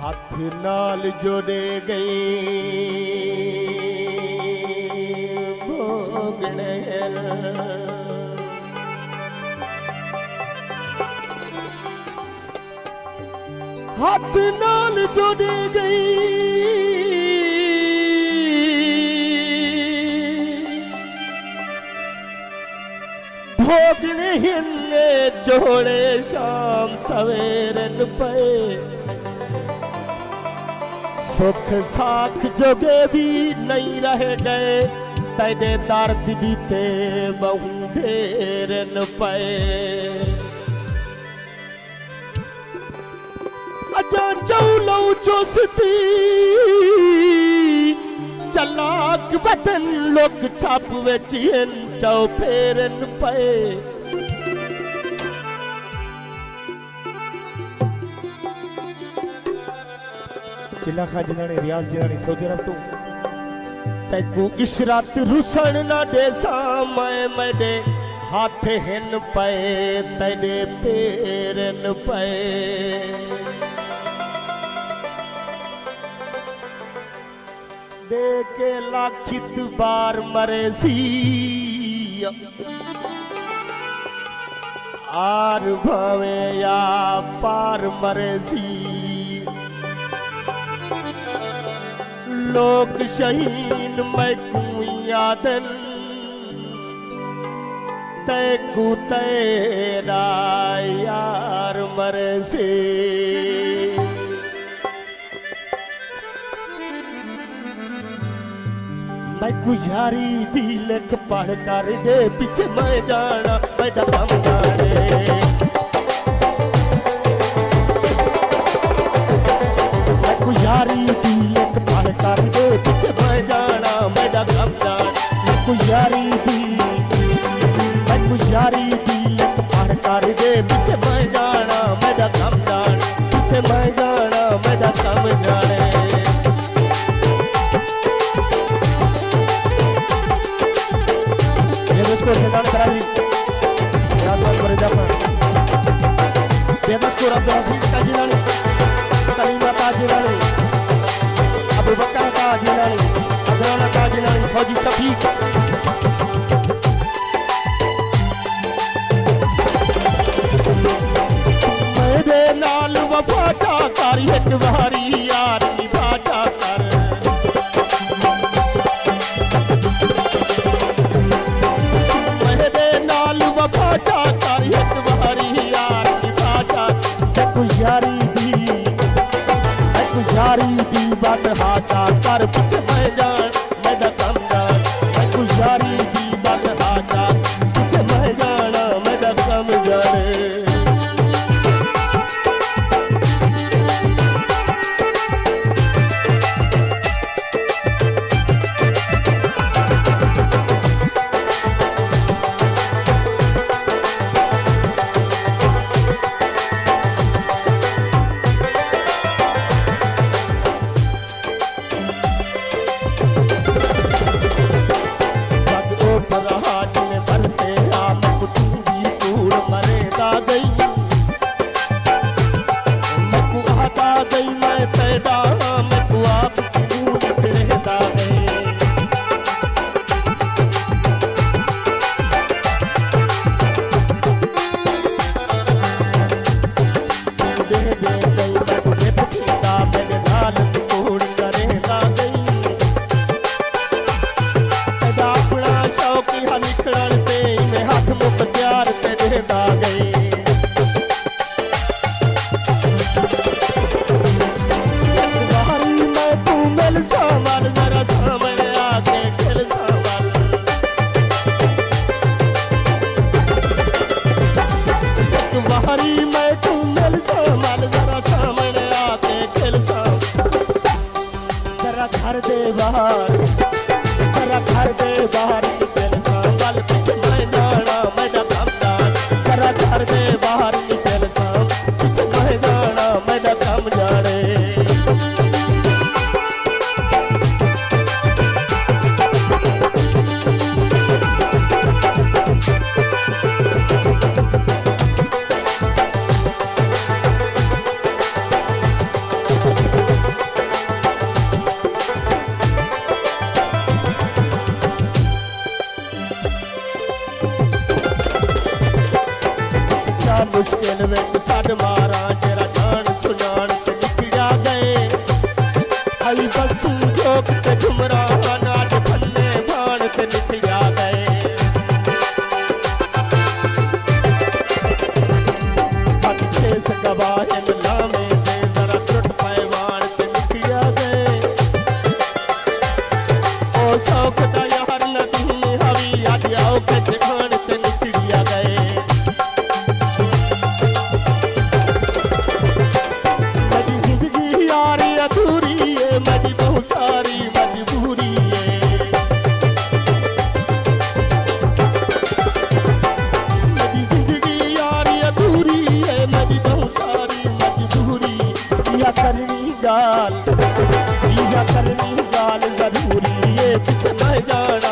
हाथ नाल जोड़े गए भोगने हाथ नाल जोड़े गई भोगने हिन्ने जोड़े शाम सवेरन पे सुख साख जोगे भी नहीं रह गए तेरे दर्द बीते बहु ढेरन पे अजा चौलो चुसती चलाक बदन लोग छाप वेचियन चौ फेरन पे चिल्ला खा जिन्हाने रियाज जिन्हाने सऊदी अरब तो तैकू इशरात रुसन ना दे मैं मेरे हाथ हिन पे तेरे पैरन पे देखे लाखित बार मरे सी आर भावे या पार मरे सी लोग शहीन मैं यादन तैकू तेरा यार मरे से मैं गुजारी दिलक पढ़ कर दे पीछे मैं जाना बैठा कम जाने मैं गुजारी दिलक पढ़ कर दे पीछे मैं जाना बैठा कम जान मैं गुजारी दिलक पढ़ कर दे पीछे मैं जाना बैठा कम जान पीछे मैं जाना बैठा कम जाने Bebaskur Hilal Tarawi Razwan Beredapan Bebaskur Abdul Aziz Kajilani Kalimah Kajilani Abu Bakar Kajilani Adrana Kajilani Haji Shafiq मेरे नाल वफा कर एक बारी यारी बाटा कर यारी दी बात हाचा कर पीछे मैं जान मैं कम जान मैं गुजारी दी बात हाचा पीछे मैं जाना मैं कम जाने दिल विच सद मारा तेरा जान सुनान ते निकलिया गए आई बसू जोक ते झुमरा नाच फन्ने भाण ते निकलिया गए अच्छे से गवाहे लामे दे जरा टुट पैवान ते निकलिया गए ओ शौक दा यार नदी हवी आज आओ के दिखान ते निकलिया गए मेरी जिंदगी यार अधूरी है मेरी बहुत सारी मजबूरी है मेरी जिंदगी यार अधूरी है मेरी बहुत सारी मजबूरी या करनी गाल जरूरी है कितना जान